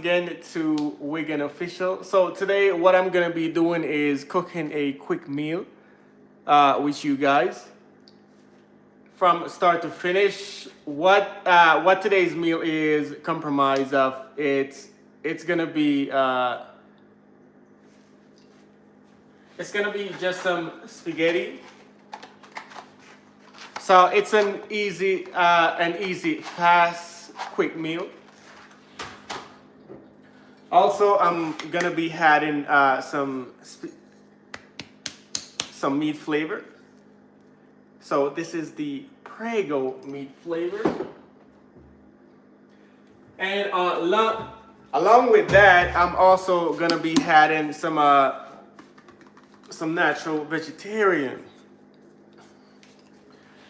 again to Wiggan Official. So today what I'm gonna be doing is cooking a quick meal with you guys from start to finish. What today's meal is comprised of, it's gonna be just some spaghetti. So it's an easy, fast, quick meal. Also, I'm gonna be adding some meat flavor. So this is the Prego meat flavor, and along with that, I'm also gonna be adding some natural vegetarian.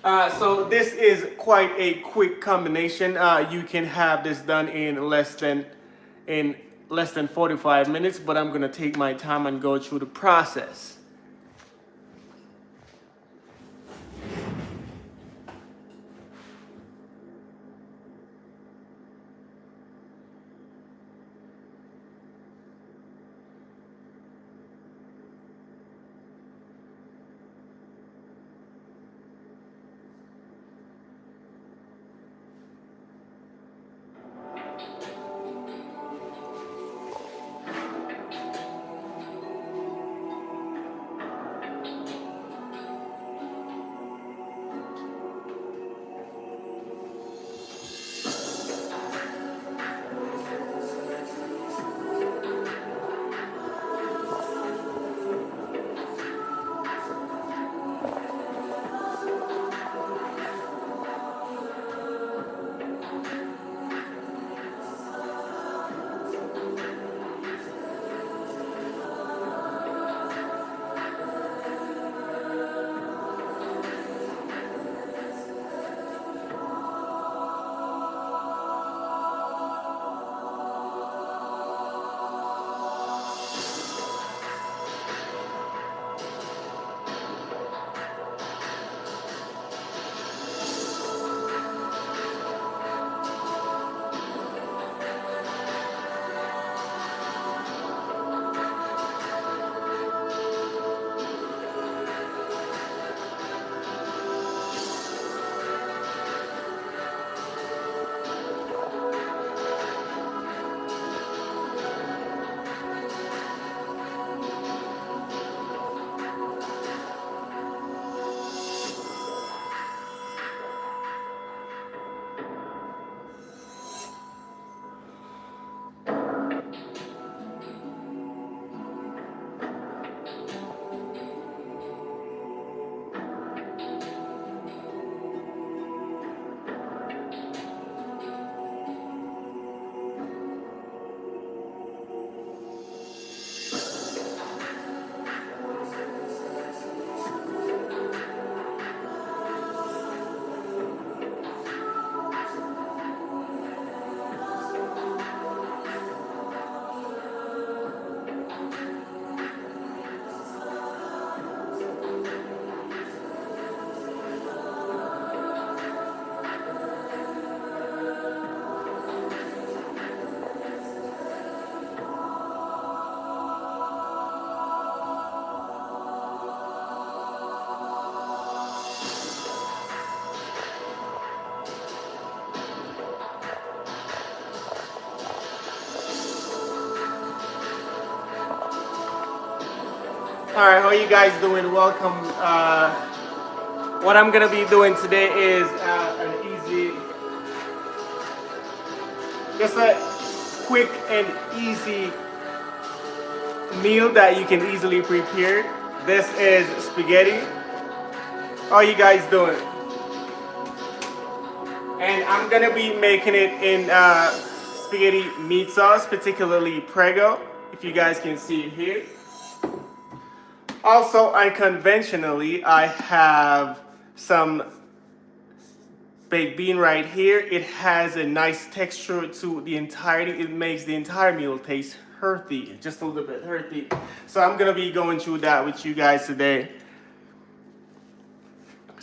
So this is quite a quick combination. You can have this done in less than 45 minutes, but I'm gonna take my time and go through the process. All right, how are you guys doing? Welcome. What I'm gonna be doing today is just a quick and easy meal that you can easily prepare. This is spaghetti. How are you guys doing? And I'm gonna be making it in spaghetti meat sauce, particularly Prego, if you guys can see it here. Also, unconventionally, I have some baked bean right here. It has a nice texture to the entirety. It makes the entire meal taste earthy, just a little bit earthy. So I'm gonna be going through that with you guys today.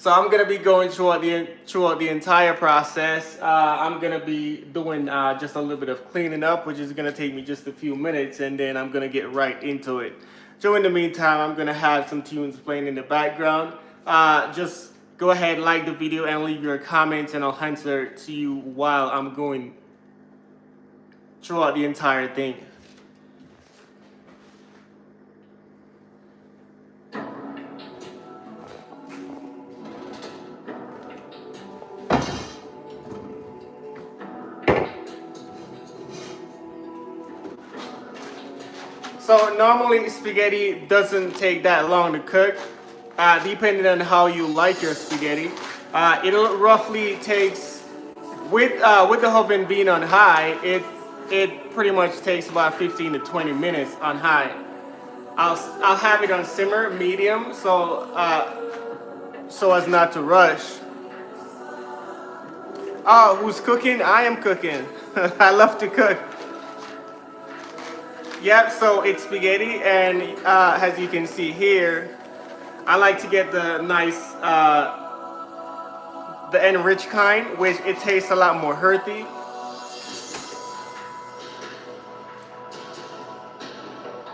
So I'm gonna be going throughout the entire process. I'm gonna be doing just a little bit of cleaning up, which is gonna take me just a few minutes, and then I'm gonna get right into it. So in the meantime, I'm gonna have some tunes playing in the background. Just go ahead, like the video, and leave your comments, and I'll answer to you while I'm going throughout the entire thing. So normally spaghetti doesn't take that long to cook, depending on how you like your spaghetti. It'll roughly takes with the oven being on high, it pretty much takes about 15 to 20 minutes on high. I'll have it on simmer, medium, so as not to rush. Oh, who's cooking? I am cooking. I love to cook. Yep, so it's spaghetti, and as you can see here, I like to get the nice, the enriched kind, which it tastes a lot more earthy.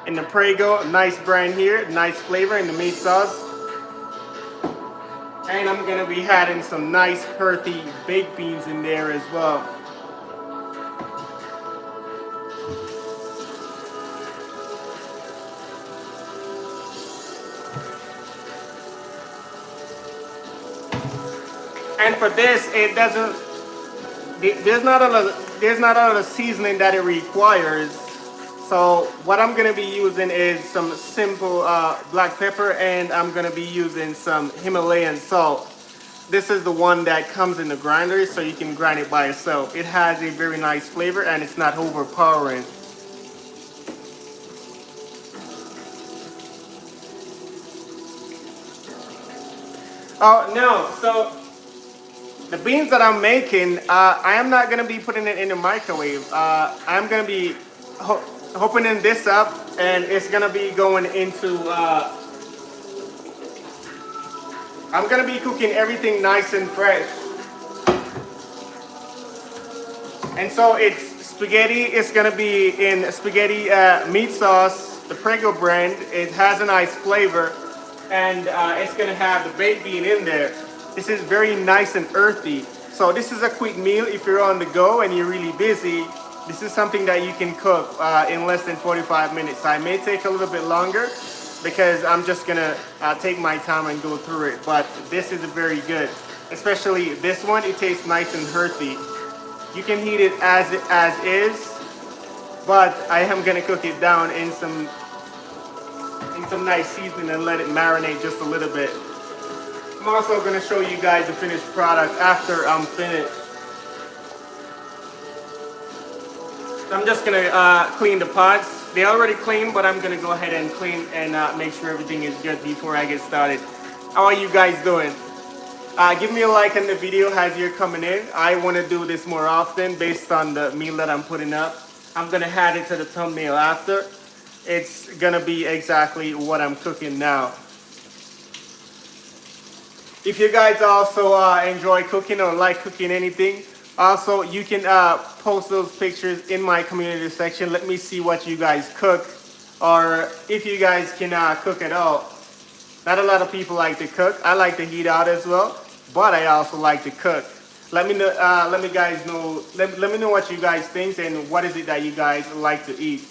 In the Prego, nice brand here, nice flavor in the meat sauce. And I'm gonna be adding some nice earthy baked beans in there as well. And for this, it doesn't. There's not a lot of seasoning that it requires. So what I'm gonna be using is some simple black pepper, and I'm gonna be using some Himalayan salt. This is the one that comes in the grinder, so you can grind it by itself. It has a very nice flavor, and it's not overpowering. Oh no, so the beans that I'm making, I am not gonna be putting it in the microwave. I'm gonna be opening this up, and it's gonna be going into. I'm gonna be cooking everything nice and fresh. And so it's spaghetti. It's gonna be in spaghetti meat sauce, the Prego brand. It has a nice flavor, and it's gonna have the baked bean in there. This is very nice and earthy. So this is a quick meal if you're on the go and you're really busy. This is something that you can cook in less than 45 minutes. I may take a little bit longer because I'm just gonna take my time and go through it. But this is very good, especially this one. It tastes nice and earthy. You can heat it as is, but I am gonna cook it down in some nice seasoning and let it marinate just a little bit. I'm also going to show you guys the finished product after I'm finished. So I'm just going to clean the pots. They're already clean, but I'm going to go ahead and clean and make sure everything is good before I get started. How are you guys doing? Give me a like on the video as you're coming in. I want to do this more often based on the meal that I'm putting up. I'm going to add it to the thumbnail after. It's going to be exactly what I'm cooking now. If you guys also enjoy cooking or like cooking anything, also you can post those pictures in my community section. Let me see what you guys cook, or if you guys can cook at all. Not a lot of people like to cook. I like to eat out as well, but I also like to cook. Let me know. Let me know what you guys think and what is it that you guys like to eat.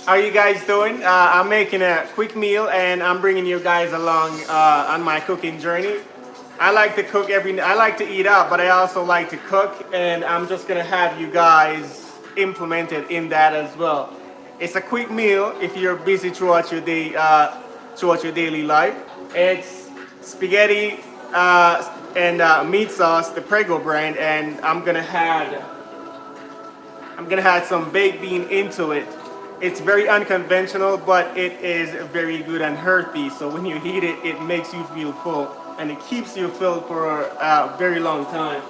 How you guys doing? I'm making a quick meal, and I'm bringing you guys along on my cooking journey. I like to cook I like to eat out, but I also like to cook, and I'm just gonna have you guys implemented in that as well. It's a quick meal if you're busy throughout your day, throughout your daily life. It's spaghetti and meat sauce, the Prego brand, and I'm gonna add some baked bean into it. It's very unconventional, but it is very good and hearty. So when you eat it, it makes you feel full, and it keeps you filled for a very long time.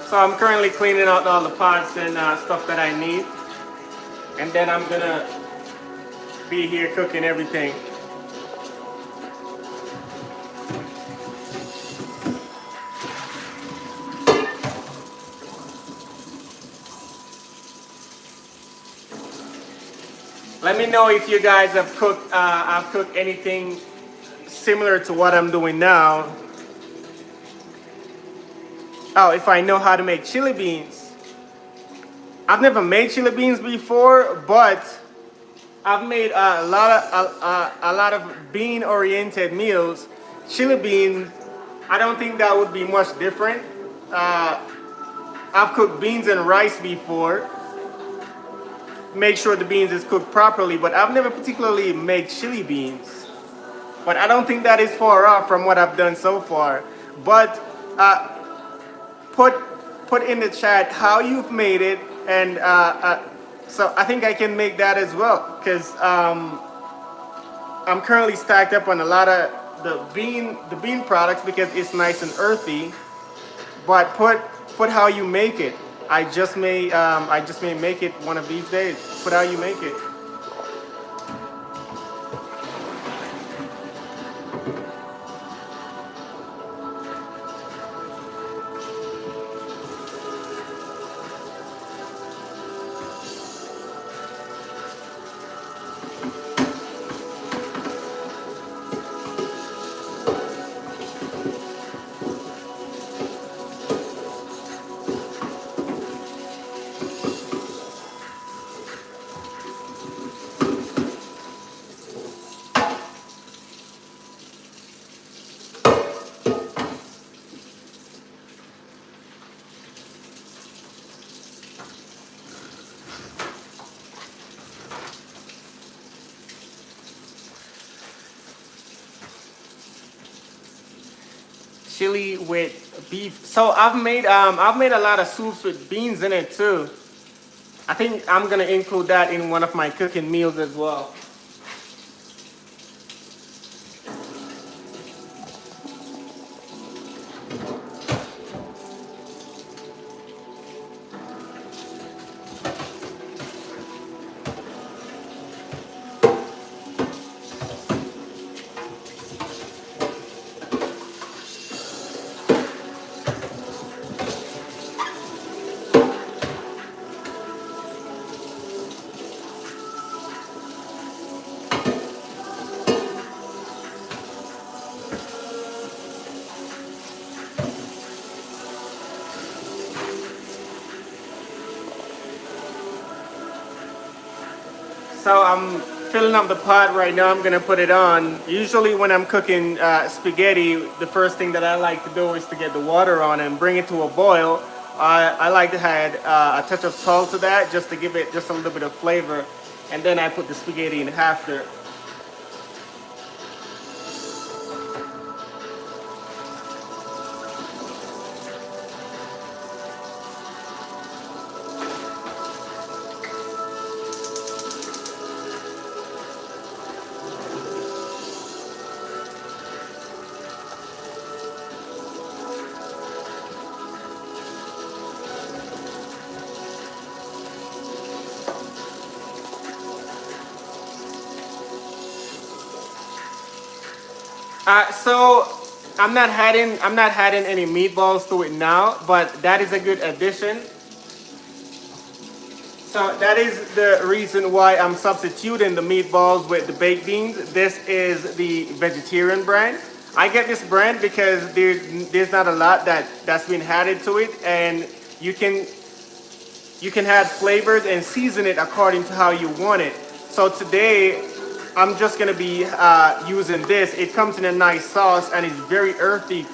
So I'm currently cleaning out all the pots and stuff that I need, and then I'm gonna be here cooking everything. Let me know if you guys have cooked. I've cooked anything similar to what I'm doing now. Oh, if I know how to make chili beans. I've never made chili beans before, but I've made a lot of bean-oriented meals. Chili beans, I don't think that would be much different. I've cooked beans and rice before. Make sure the beans is cooked properly, but I've never particularly made chili beans. But I don't think that is far off from what I've done so far. But put in the chat how you've made it, and so I think I can make that as well, because I'm currently stacked up on a lot of the bean products because it's nice and earthy. But put how you make it. I just may make it one of these days. Put how you make it. Chili with beef. So I've made a lot of soups with beans in it too. I think I'm gonna include that in one of my cooking meals as well. So I'm filling up the pot right now. I'm gonna put it on. Usually when I'm cooking spaghetti, the first thing that I like to do is to get the water on and bring it to a boil. I like to add a touch of salt to that just to give it just a little bit of flavor. And then I put the spaghetti in after. So I'm not adding any meatballs to it now, but that is a good addition. So that is the reason why I'm substituting the meatballs with the baked beans. This is the vegetarian brand. I get this brand because there's not a lot that's been added to it, and you can add flavors and season it according to how you want it. So today I'm just gonna be using this. It comes in a nice sauce and it's very earthy.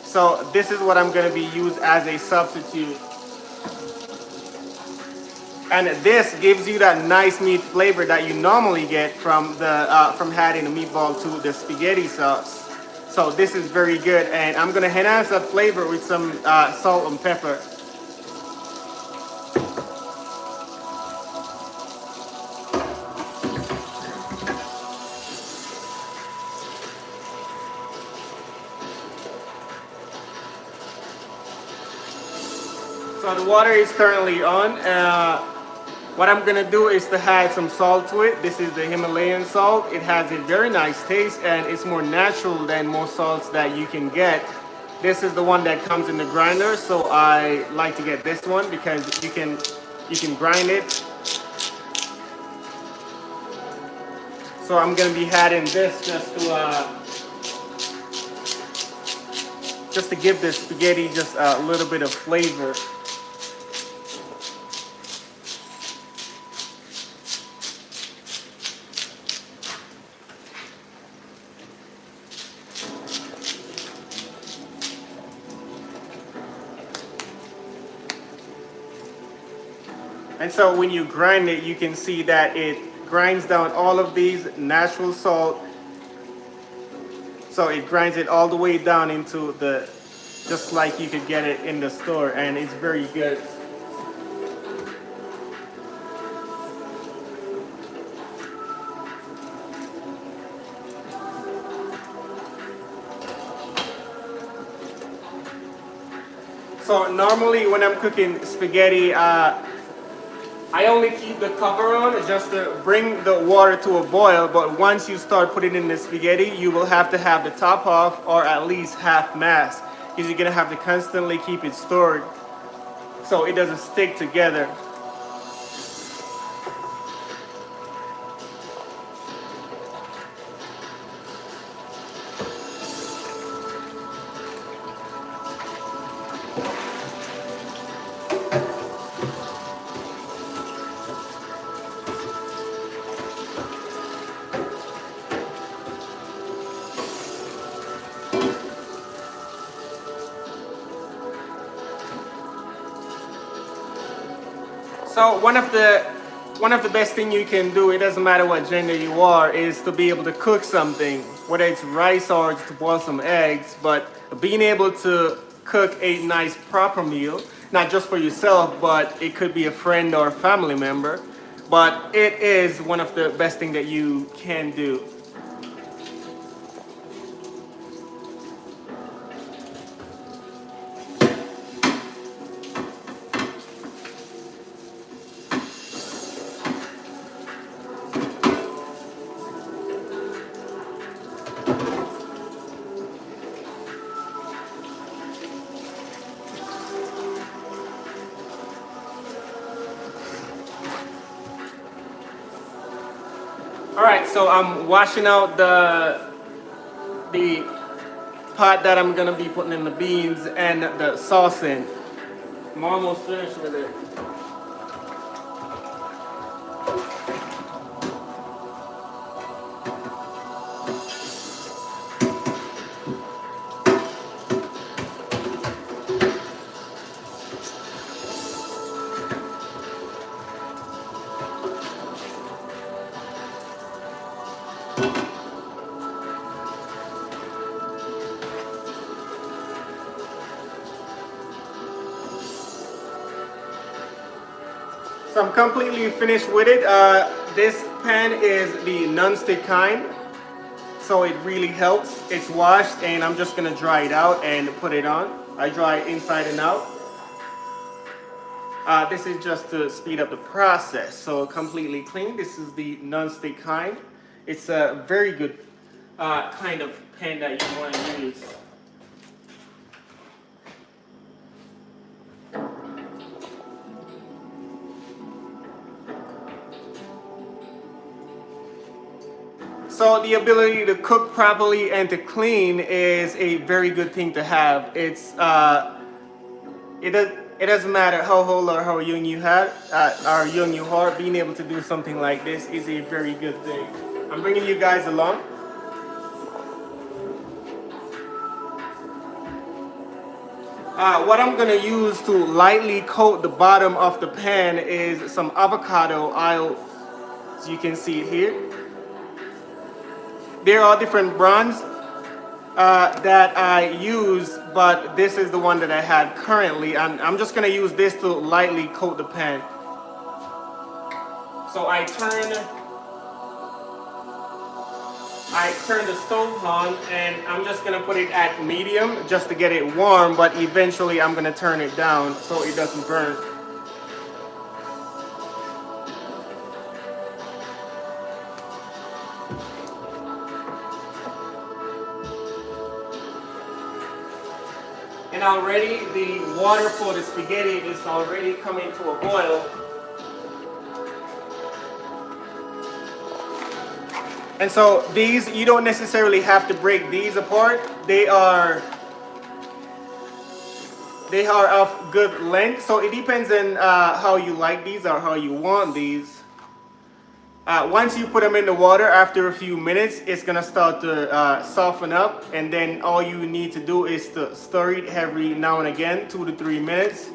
So this is what I'm gonna be used as a substitute. And this gives you that nice meat flavor that you normally get from the from adding the meatball to the spaghetti sauce. So this is very good, and I'm gonna enhance that flavor with some salt and pepper. So the water is currently on. What I'm gonna do is to add some salt to it. This is the Himalayan salt. It has a very nice taste and it's more natural than most salts that you can get. This is the one that comes in the grinder, so I like to get this one because you can grind it. So I'm gonna be adding this just to give the spaghetti just a little bit of flavor. And so when you grind it, you can see that it grinds down all of these natural salt. So it grinds it all the way down into the, just like you could get it in the store, and it's very good. So normally when I'm cooking spaghetti, I only keep the cover on just to bring the water to a boil, but once you start putting in the spaghetti, you will have to have the top off or at least half mast because you're gonna have to constantly keep it stored so it doesn't stick together. So one of the best thing you can do, it doesn't matter what gender you are, is to be able to cook something, whether it's rice or to boil some eggs, but being able to cook a nice proper meal, not just for yourself, but it could be a friend or a family member, but it is one of the best thing that you can do. All right, so I'm washing out the pot that I'm gonna be putting in the beans and the sauce in. I'm almost finished with it. So I'm completely finished with it. This pan is the non-stick kind, so it really helps. It's washed and I'm just gonna dry it out and put it on. I dry it inside and out. This is just to speed up the process. So completely clean. This is the non-stick kind. It's a very good kind of pan that you want to use. So the ability to cook properly and to clean is a very good thing to have. It doesn't matter how old or how young you are. Being able to do something like this is a very good thing. I'm bringing you guys along. What I'm gonna use to lightly coat the bottom of the pan is some avocado oil, as you can see it here. There are different brands that I use, but this is the one that I had currently. I'm just gonna use this to lightly coat the pan. So I turn the stove on, and I'm just gonna put it at medium just to get it warm, but eventually I'm gonna turn it down so it doesn't burn. And already the water for the spaghetti is already coming to a boil. And so these, you don't necessarily have to break these apart. They are of good length. So it depends on how you like these or how you want these. Once you put them in the water, after a few minutes, it's gonna start to soften up, and then all you need to do is to stir it every now and again, 2 to 3 minutes.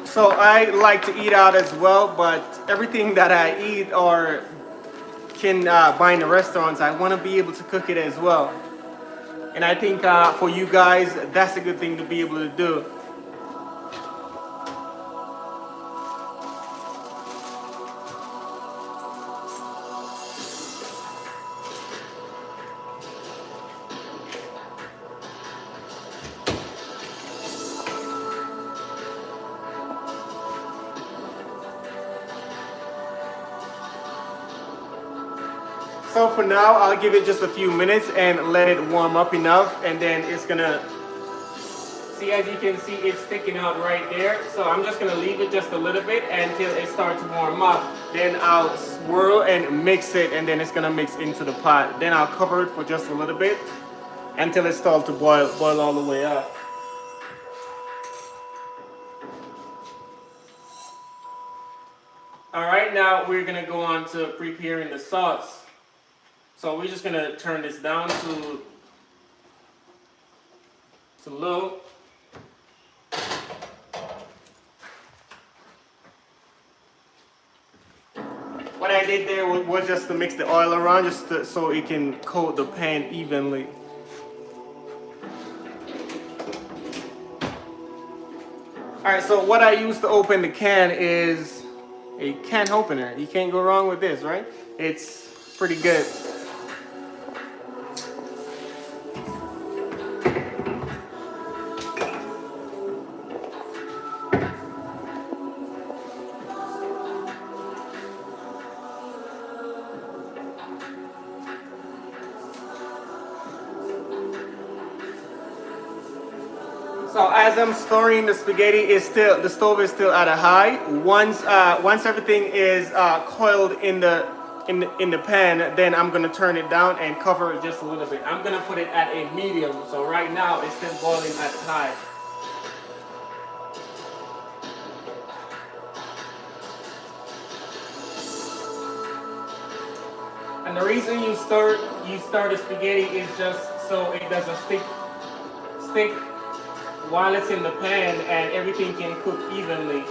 So I like to eat out as well, but everything that I eat or can buy in the restaurants, I want to be able to cook it as well. And I think for you guys, that's a good thing to be able to do. So for now, I'll give it just a few minutes and let it warm up enough, and then it's gonna, see, as you can see, it's sticking out right there. So I'm just gonna leave it just a little bit until it starts to warm up. Then I'll swirl and mix it, and then it's gonna mix into the pot. Then I'll cover it for just a little bit until it starts to boil all the way up. All right, now we're gonna go on to preparing the sauce. So we're just gonna turn this down to low. What I did there was just to mix the oil around, so it can coat the pan evenly. All right, so what I use to open the can is a can opener. You can't go wrong with this, right? It's pretty good. So as I'm stirring the spaghetti, the stove is still at a high. Once everything is coiled in the pan, then I'm gonna turn it down and cover it just a little bit. I'm gonna put it at a medium. So right now it's still boiling at high. And the reason you stir the spaghetti is just so it doesn't stick while it's in the pan, and everything can cook evenly.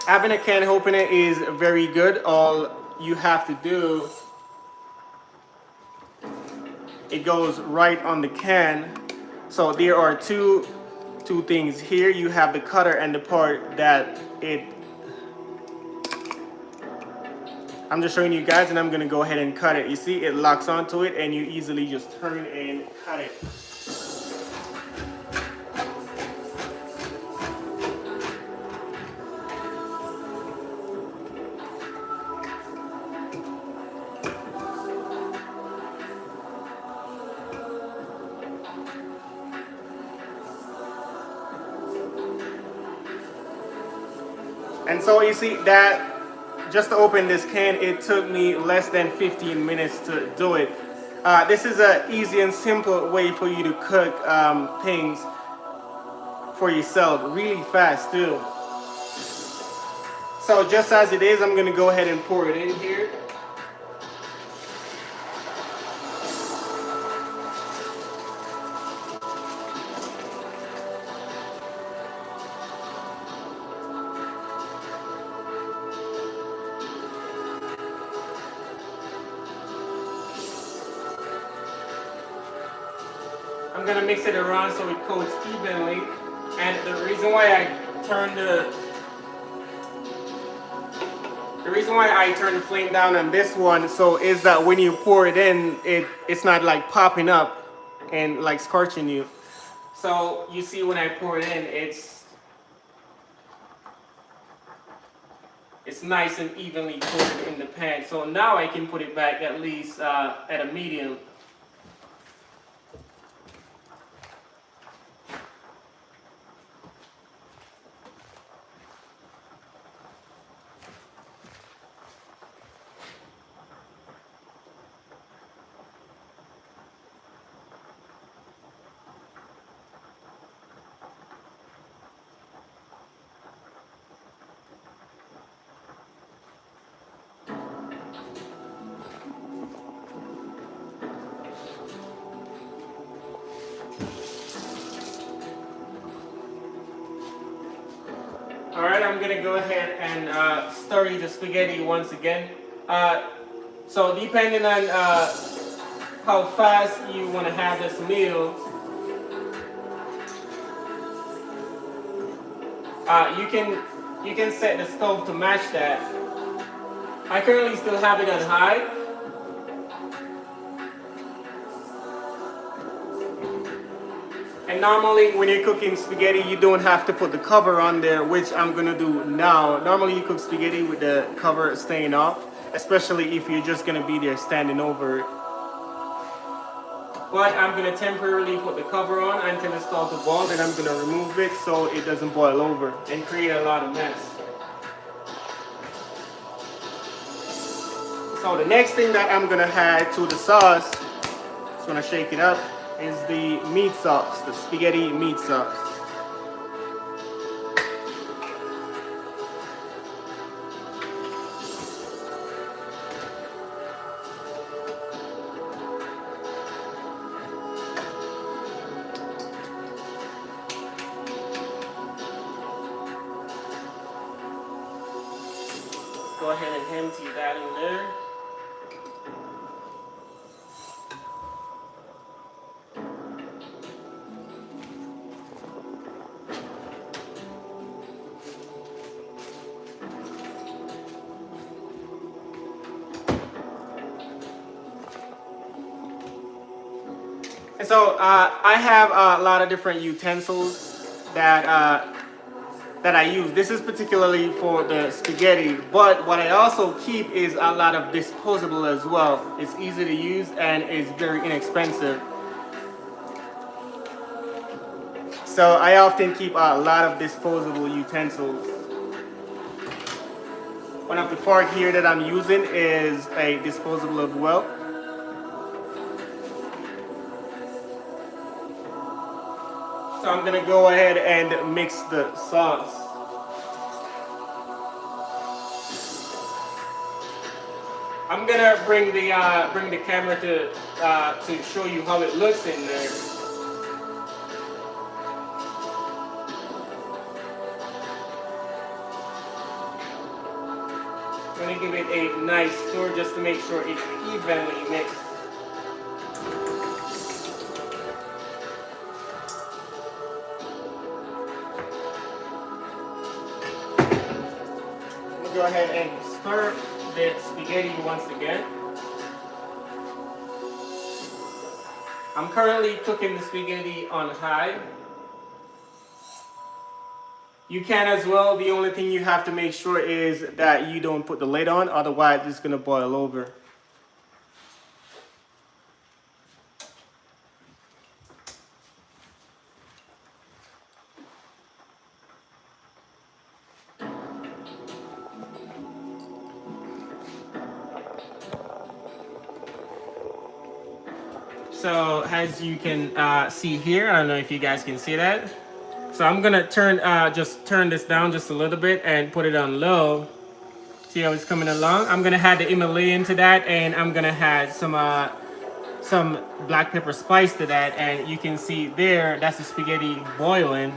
Having a can opener is very good. All you have to do, it goes right on the can. So there are two things here. You have the cutter and the part that I'm just showing you guys, and I'm gonna go ahead and cut it. You see, it locks onto it, and you easily just turn and cut it. And so you see that just to open this can, it took me less than 15 minutes to do it. This is an easy and simple way for you to cook things for yourself really fast too. So just as it is, I'm gonna go ahead and pour it in here. I'm gonna mix it around so it coats evenly. And the reason why I turn the flame down on this one so is that when you pour it in, it's not like popping up and like scorching you. So you see when I pour it in, it's nice and evenly coated in the pan. So now I can put it back at least at a medium. Alright, I'm gonna go ahead and stir the spaghetti once again. So depending on how fast you want to have this meal, you can set the stove to match that. I currently still have it on high. And normally when you're cooking spaghetti, you don't have to put the cover on there, which I'm gonna do now. Normally you cook spaghetti with the cover staying off, especially if you're just gonna be there standing over it. But I'm gonna temporarily put the cover on until it starts to boil, then I'm gonna remove it so it doesn't boil over and create a lot of mess. So the next thing that I'm gonna add to the sauce, just gonna shake it up, is the meat sauce, the spaghetti meat sauce. Go ahead and empty that in there. And so I have a lot of different utensils that I use. This is particularly for the spaghetti, but what I also keep is a lot of disposable as well. It's easy to use and it's very inexpensive. So I often keep a lot of disposable utensils. One of the fork here that I'm using is a disposable as well. So I'm gonna go ahead and mix the sauce. I'm gonna bring the camera to show you how it looks in there. I'm gonna give it a nice stir just to make sure it's evenly mixed. Go ahead and stir the spaghetti once again. I'm currently cooking the spaghetti on high. You can as well. The only thing you have to make sure is that you don't put the lid on, otherwise it's going to boil over. So as you can see here, I don't know if you guys can see that. So I'm gonna just turn this down just a little bit and put it on low. See how it's coming along? I'm gonna add the Himalayan to that, and I'm gonna add some black pepper spice to that, and you can see there that's the spaghetti boiling.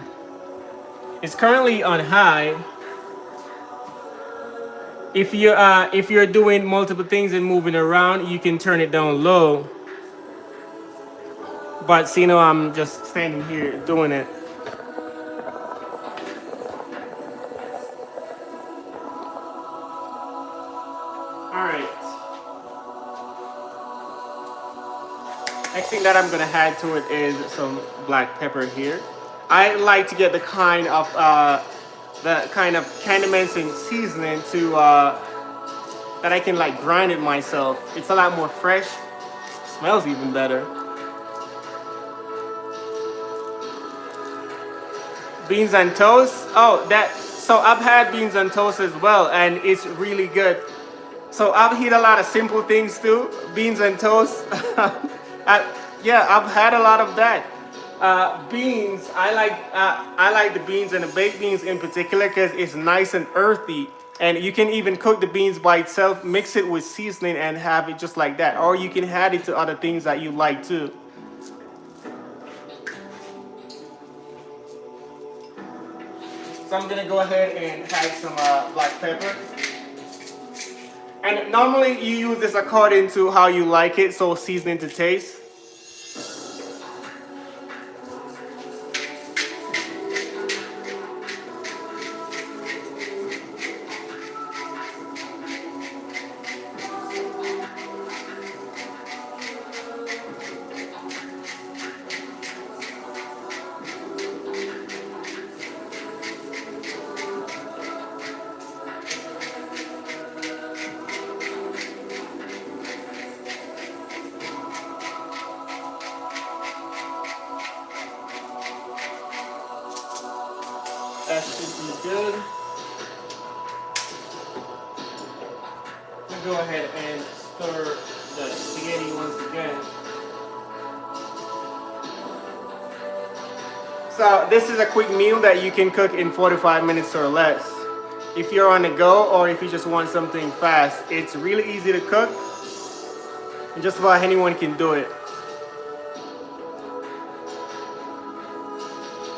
It's currently on high. If you're doing multiple things and moving around, you can turn it down low. But see, I'm just standing here doing it. All right. Next thing that I'm gonna add to it is some black pepper here. I like to get the kind of condiments and seasoning to that I can like grind it myself. It's a lot more fresh. Smells even better. Beans and toast. Oh, so I've had beans and toast as well, and it's really good. So I've eaten a lot of simple things too. Beans and toast. Yeah, I've had a lot of that. Beans. I like the beans and the baked beans in particular because it's nice and earthy. And you can even cook the beans by itself, mix it with seasoning, and have it just like that. Or you can add it to other things that you like too. So I'm gonna go ahead and add some black pepper. And normally you use this according to how you like it, so seasoning to taste. That should be good. We'll go ahead and stir the spaghetti once again. So this is a quick meal that you can cook in 45 minutes or less. If you're on the go or if you just want something fast, it's really easy to cook. And just about anyone can do it.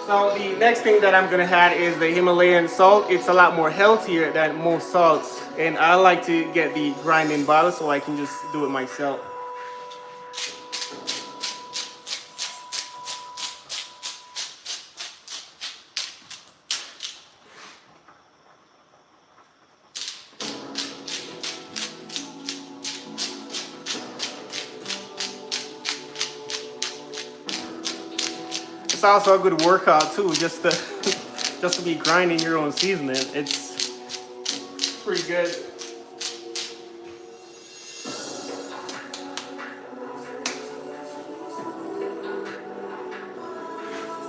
So the next thing that I'm gonna add is the Himalayan salt. It's a lot more healthier than most salts. And I like to get the grinding bottle so I can just do it myself. It's also a good workout too, just to be grinding your own seasoning. It's pretty good.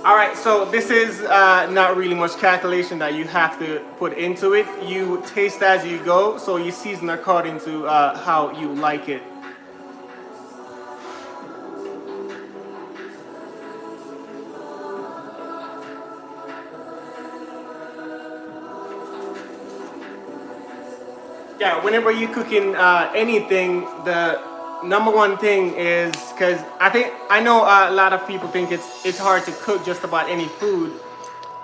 All right, so this is not really much calculation that you have to put into it. You taste as you go, so you season according to how you like it. Yeah, whenever you're cooking anything, the number one thing is, because I know a lot of people think it's hard to cook just about any food,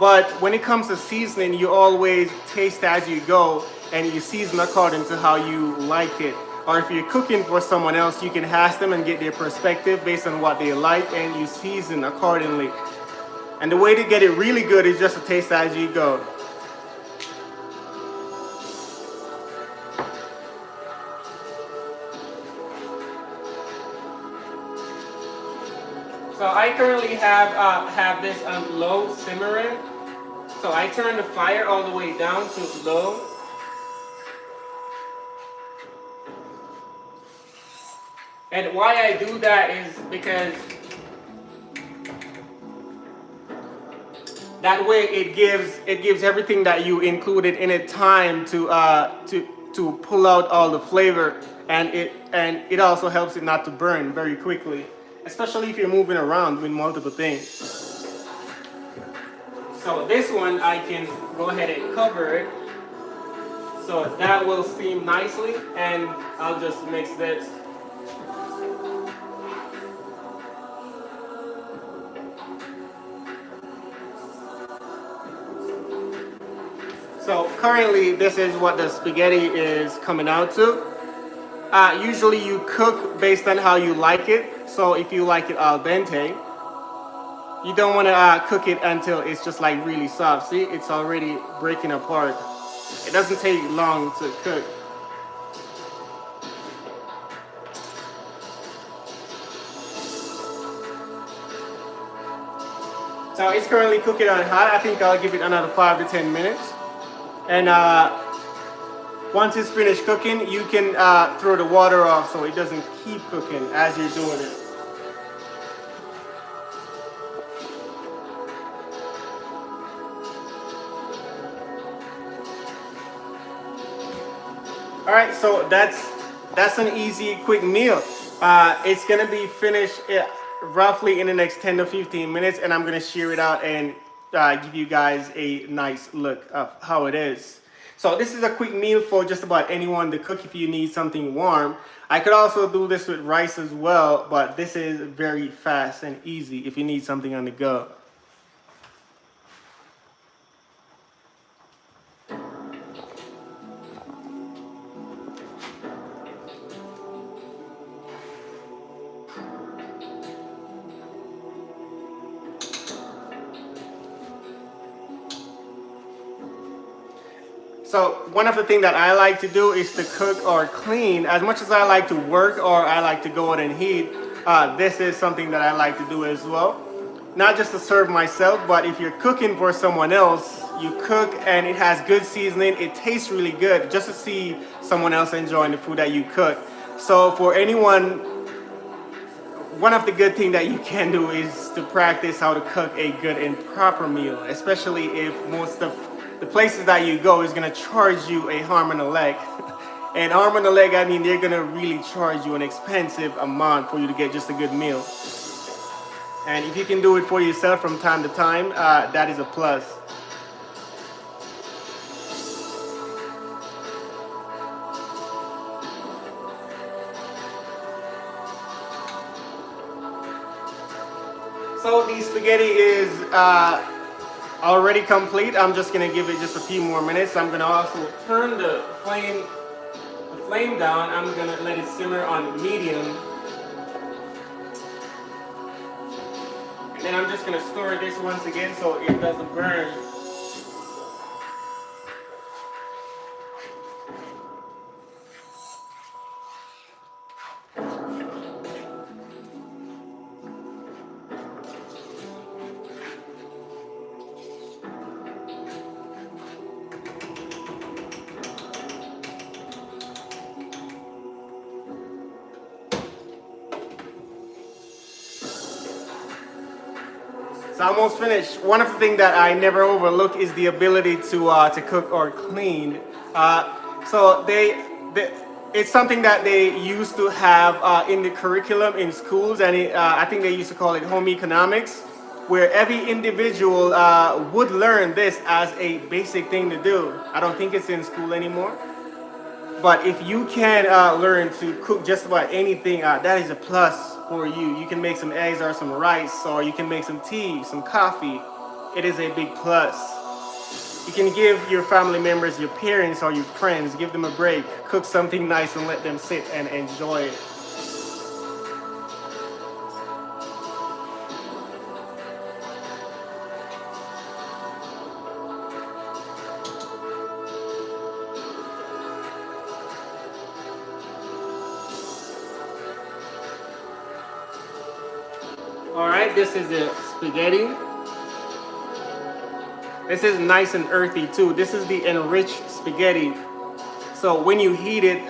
but when it comes to seasoning, you always taste as you go and you season according to how you like it. Or if you're cooking for someone else, you can ask them and get their perspective based on what they like, and you season accordingly. And the way to get it really good is just to taste as you go. So I currently have this on low simmering. So I turn the fire all the way down to low. And why I do that is because that way it gives everything that you included in it time to pull out all the flavor, and it also helps it not to burn very quickly. especially if you're moving around with multiple things. So this one I can go ahead and cover it so that will steam nicely, and I'll just mix this. So currently this is what the spaghetti is coming out to. Usually you cook based on how you like it. So if you like it al dente, you don't want to cook it until it's just like really soft. See, it's already breaking apart. It doesn't take long to cook. So it's currently cooking on hot. I think I'll give it another 5 to 10 minutes. And once it's finished cooking, you can throw the water off so it doesn't keep cooking as you're doing it. All right, so that's an easy, quick meal. It's gonna be finished roughly in the next 10 to 15 minutes, and I'm gonna share it out and give you guys a nice look of how it is. So this is a quick meal for just about anyone to cook if you need something warm. I could also do this with rice as well, but this is very fast and easy if you need something on the go. So one of the things that I like to do is to cook or clean. As much as I like to work or I like to go out and eat, this is something that I like to do as well. Not just to serve myself, but if you're cooking for someone else, you cook and it has good seasoning, it tastes really good just to see someone else enjoying the food that you cook. So for anyone, one of the good things that you can do is to practice how to cook a good and proper meal, especially if most of the places that you go is going to charge you a arm and a leg. And arm and a leg, I mean, they're going to really charge you an expensive amount for you to get just a good meal. And if you can do it for yourself from time to time, that is a plus. So the spaghetti is already complete. I'm just gonna give it just a few more minutes. I'm gonna also turn the flame down. I'm gonna let it simmer on medium. And then I'm just gonna stir this once again so it doesn't burn. It's almost finished. One of the things that I never overlook is the ability to cook or clean. It's something that they used to have in the curriculum in schools, and I think they used to call it home economics, where every individual would learn this as a basic thing to do. I don't think it's in school anymore. But if you can learn to cook just about anything, that is a plus for you. You can make some eggs or some rice, or you can make some tea, some coffee. It is a big plus. You can give your family members, your parents or your friends, give them a break. Cook something nice and let them sit and enjoy it. All right, this is the spaghetti. This is nice and earthy too. This is the enriched spaghetti. So when you heat it,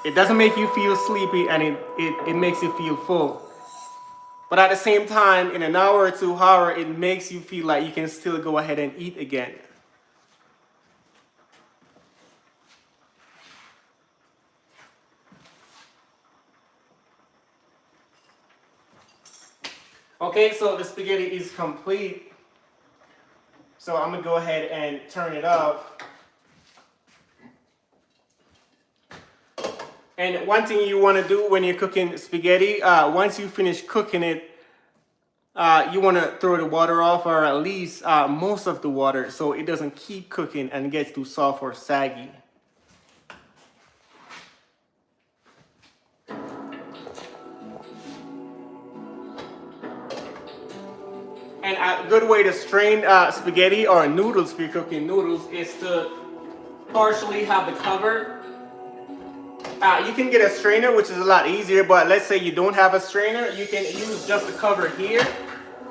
it doesn't make you feel sleepy, and it makes you feel full. But at the same time, in an hour or 2 hours, it makes you feel like you can still go ahead and eat again. Okay, so the spaghetti is complete. So I'm gonna go ahead and turn it off. And one thing you want to do when you're cooking spaghetti, once you finish cooking it, you want to throw the water off, or at least most of the water, so it doesn't keep cooking and gets too soft or saggy. And a good way to strain spaghetti or noodles, if you're cooking noodles, is to partially have the cover. You can get a strainer, which is a lot easier, but let's say you don't have a strainer, you can use just the cover here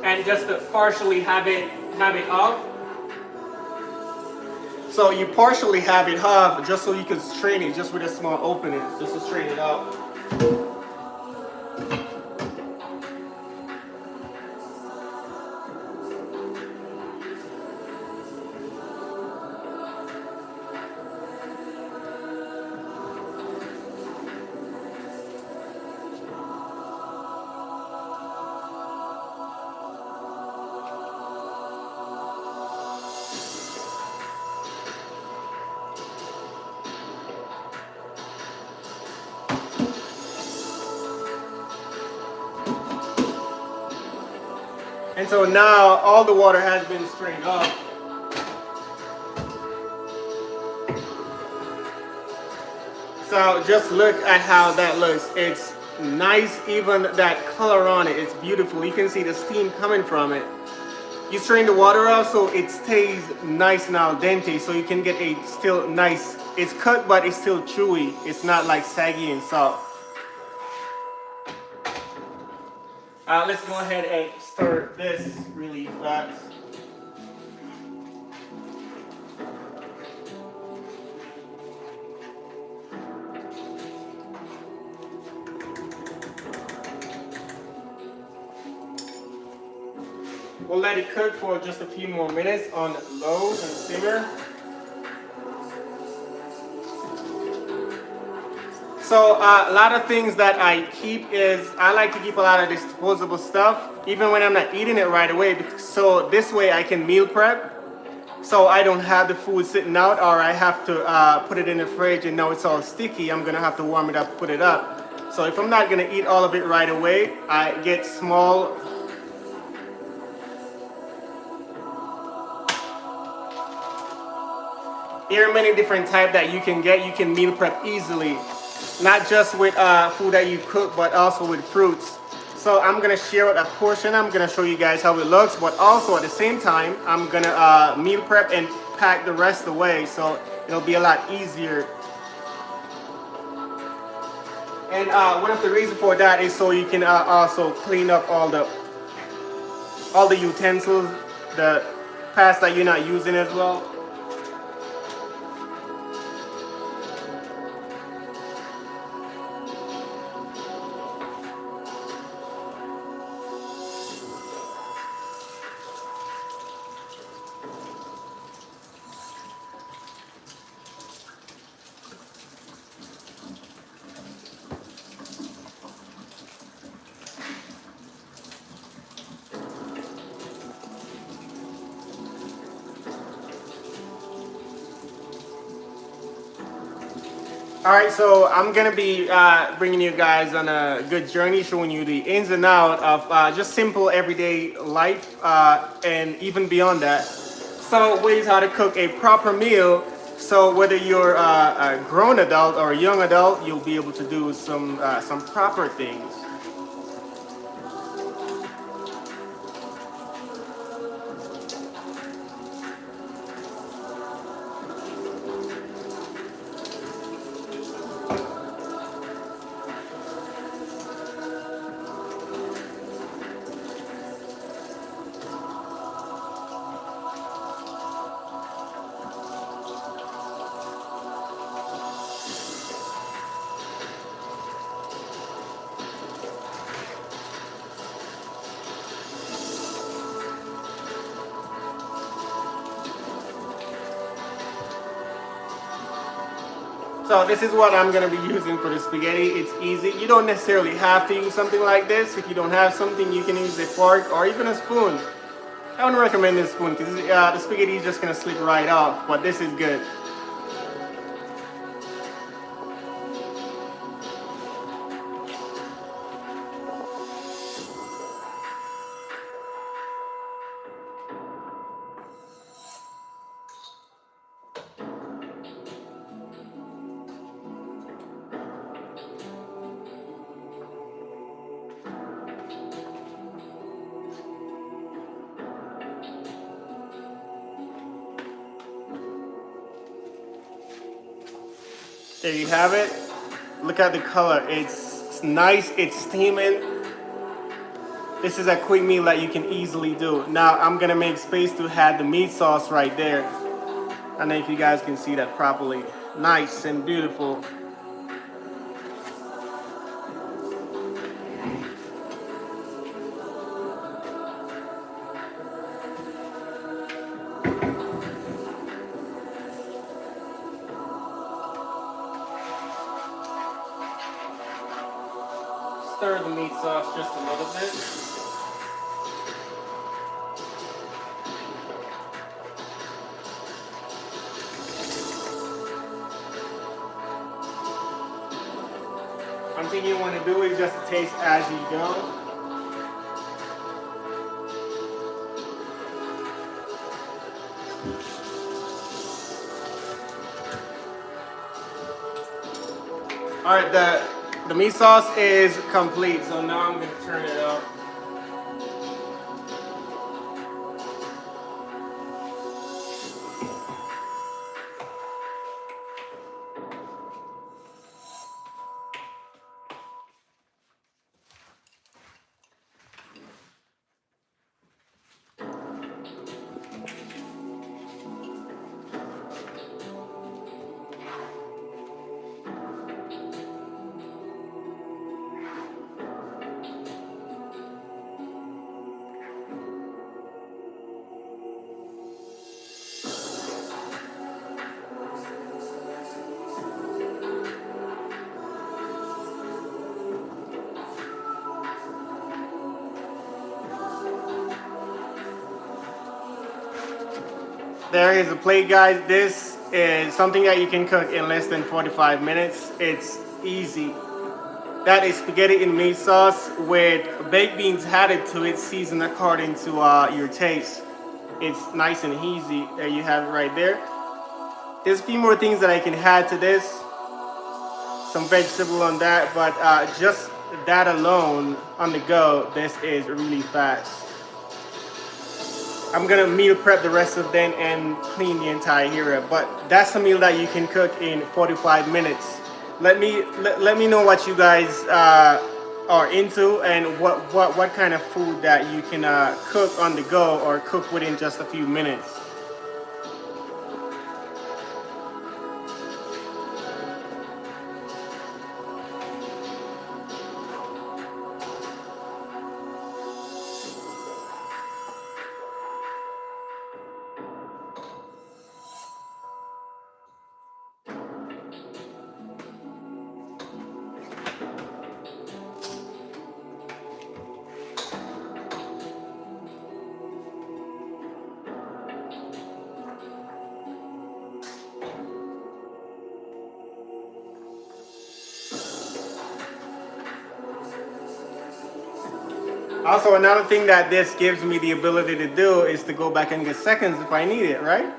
and just to partially have it off. So you partially have it off just so you can strain it just with a small opening, just to strain it out. And so now all the water has been strained off. So just look at how that looks. It's nice, even that color on it, it's beautiful. You can see the steam coming from it. You strain the water out so it stays nice and al dente, so you can get a still nice, it's cut but it's still chewy. It's not like saggy and soft. Let's go ahead and stir this really fast. We'll let it cook for just a few more minutes on low and simmer. So a lot of things that I keep is, I like to keep a lot of disposable stuff, even when I'm not eating it right away. So this way I can meal prep. So I don't have the food sitting out, or I have to put it in the fridge and now it's all sticky. I'm gonna have to warm it up, put it up. So if I'm not gonna eat all of it right away, I get small. There are many different types that you can get. You can meal prep easily. Not just with food that you cook, but also with fruits. So I'm gonna share a portion. I'm gonna show you guys how it looks, but also at the same time, I'm gonna meal prep and pack the rest away, so it'll be a lot easier. And one of the reasons for that is so you can also clean up all the utensils, the past that you're not using as well. All right, so I'm gonna be bringing you guys on a good journey, showing you the ins and outs of just simple everyday life and even beyond that. So ways how to cook a proper meal. So whether you're a grown adult or a young adult, you'll be able to do some proper things. So this is what I'm gonna be using for the spaghetti. It's easy. You don't necessarily have to use something like this. If you don't have something, you can use a fork or even a spoon. I wouldn't recommend this spoon because the spaghetti is just gonna slip right off, but this is good. There you have it. Look at the color. It's nice. It's steaming. This is a quick meal that you can easily do. Now I'm gonna make space to add the meat sauce right there. I don't know if you guys can see that properly. Nice and beautiful. Stir the meat sauce just a little bit. One thing you want to do is just to taste as you go. All right, the meat sauce is complete, so now I'm going to turn it up. There is a plate, guys. This is something that you can cook in less than 45 minutes. It's easy. That is spaghetti in meat sauce with baked beans added to it, seasoned according to your taste. It's nice and easy. There you have it right there. There's a few more things that I can add to this. Some vegetable on that, but just that alone on the go, this is really fast. I'm gonna meal prep the rest of them and clean the entire area, but that's a meal that you can cook in 45 minutes. Let me know what you guys are into and what kind of food that you can cook on the go or cook within just a few minutes. Also, another thing that this gives me the ability to do is to go back and get seconds if I need it, right?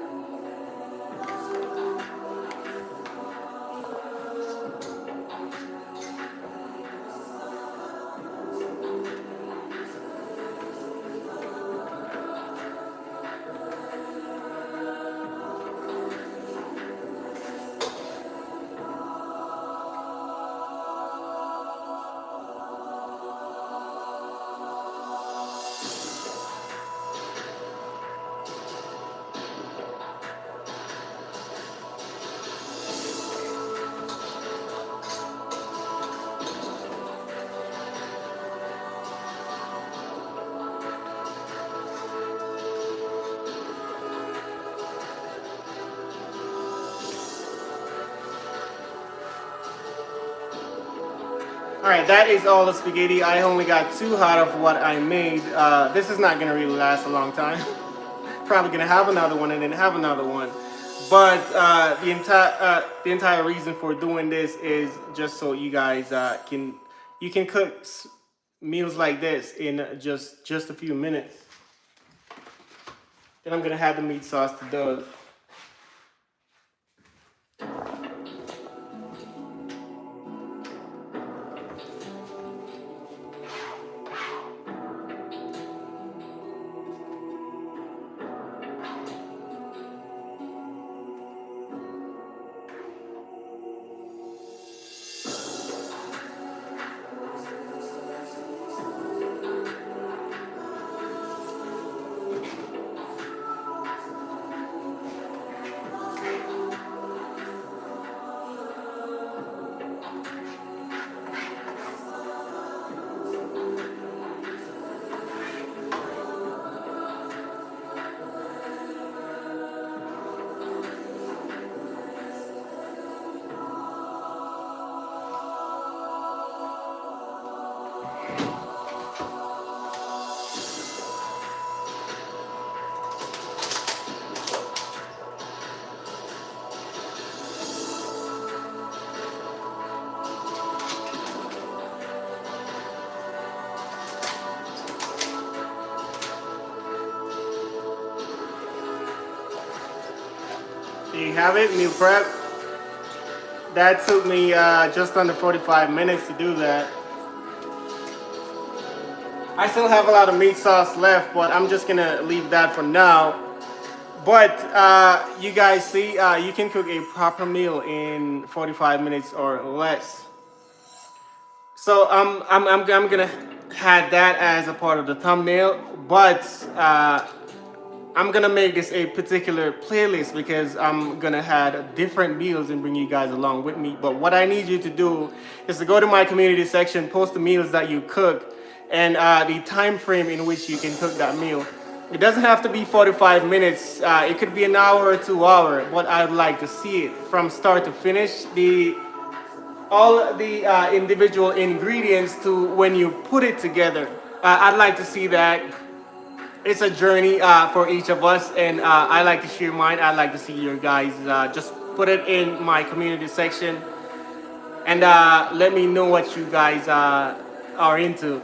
All right, that is all the spaghetti. I only got two out of what I made. This is not gonna really last a long time. Probably gonna have another one and then have another one. But the entire reason for doing this is just so you guys can cook meals like this in just a few minutes. Then I'm gonna add the meat sauce to those. There you have it, meal prep. That took me just under 45 minutes to do that. I still have a lot of meat sauce left, but I'm just gonna leave that for now. But you guys see, you can cook a proper meal in 45 minutes or less. So I'm gonna have that as a part of the thumbnail, but I'm gonna make this a particular playlist because I'm gonna have different meals and bring you guys along with me. But what I need you to do is to go to my community section, post the meals that you cook, and the time frame in which you can cook that meal. It doesn't have to be 45 minutes. It could be an hour or 2 hours, but I'd like to see it from start to finish. All the individual ingredients to when you put it together. I'd like to see that. It's a journey for each of us, and I like to share mine. I'd like to see your guys just put it in my community section and let me know what you guys are into.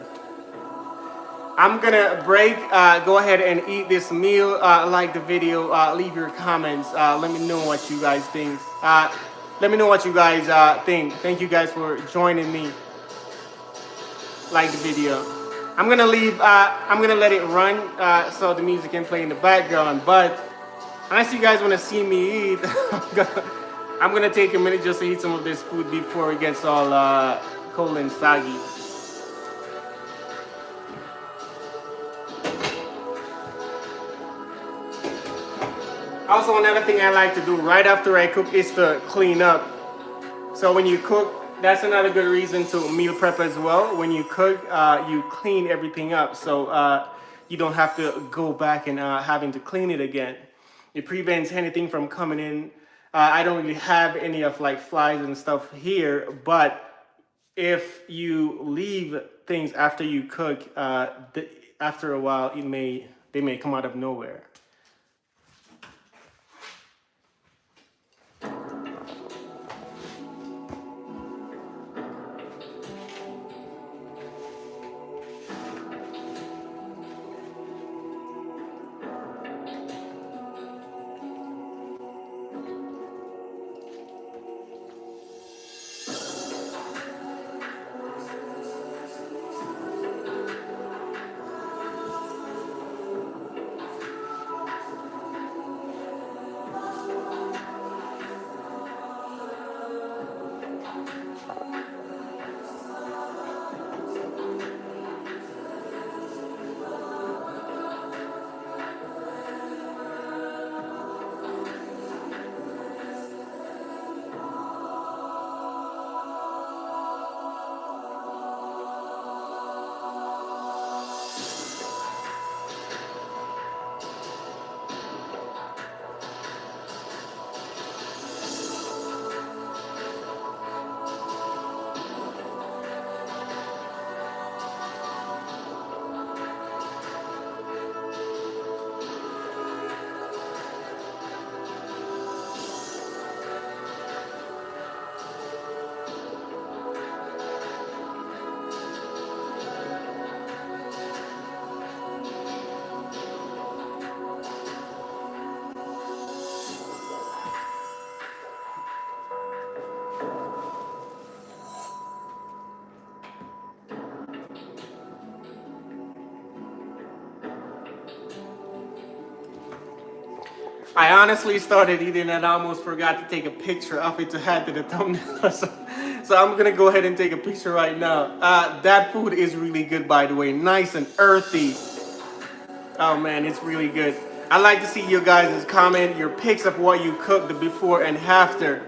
I'm gonna break. Go ahead and eat this meal. Like the video. Leave your comments. Let me know what you guys think. Let me know what you guys think. Thank you guys for joining me. Like the video. I'm gonna leave. I'm gonna let it run so the music can play in the background. But unless you guys want to see me eat, I'm gonna take a minute just to eat some of this food before it gets all cold and soggy. Also, another thing I like to do right after I cook is to clean up. So when you cook, that's another good reason to meal prep as well. When you cook, you clean everything up, so you don't have to go back and having to clean it again. It prevents anything from coming in. I don't really have any of like flies and stuff here, but if you leave things after you cook, after a while, they may come out of nowhere. I honestly started eating and almost forgot to take a picture of it to add to the thumbnail. So I'm gonna go ahead and take a picture right now. That food is really good, by the way. Nice and earthy. Oh man, it's really good. I'd like to see you guys' comment, your pics of what you cooked the before and after.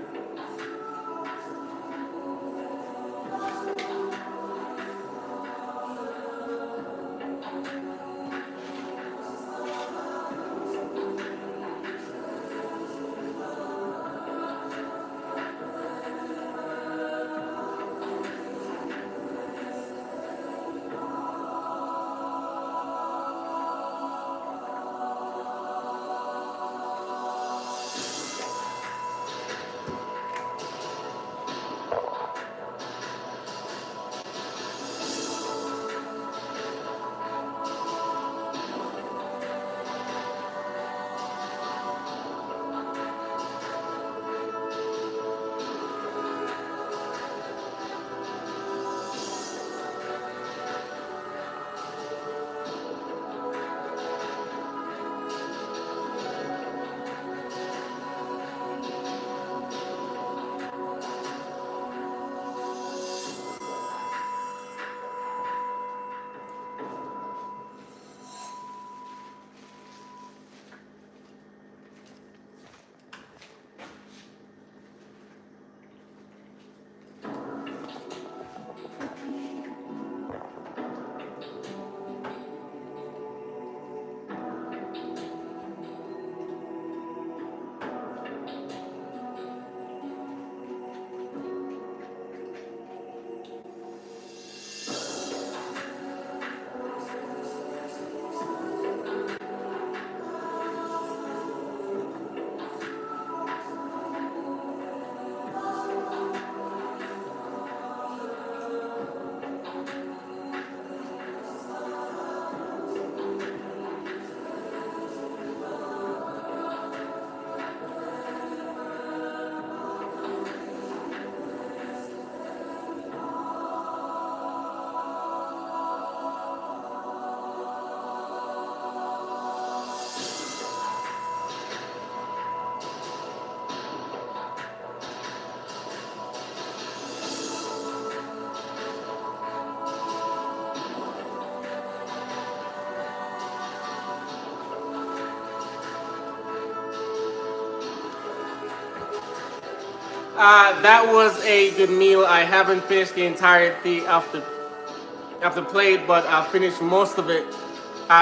That was a good meal. I haven't finished the entirety of the plate, but I finished most of it.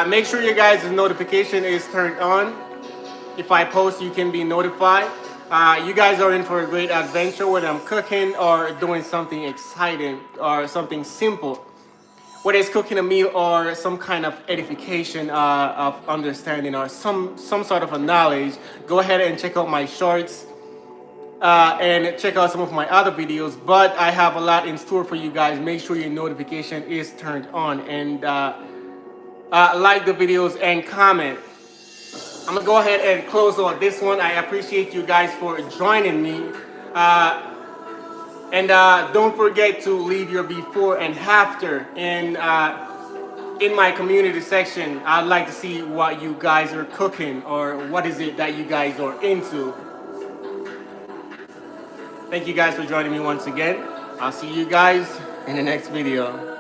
Make sure your guys' notification is turned on. If I post, you can be notified. You guys are in for a great adventure when I'm cooking or doing something exciting or something simple. Whether it's cooking a meal or some kind of edification of understanding or some sort of a knowledge, go ahead and check out my shorts and check out some of my other videos. But I have a lot in store for you guys. Make sure your notification is turned on and like the videos and comment. I'm gonna go ahead and close on this one. I appreciate you guys for joining me. And don't forget to leave your before and after in my community section. I'd like to see what you guys are cooking or what is it that you guys are into. Thank you guys for joining me once again. I'll see you guys in the next video.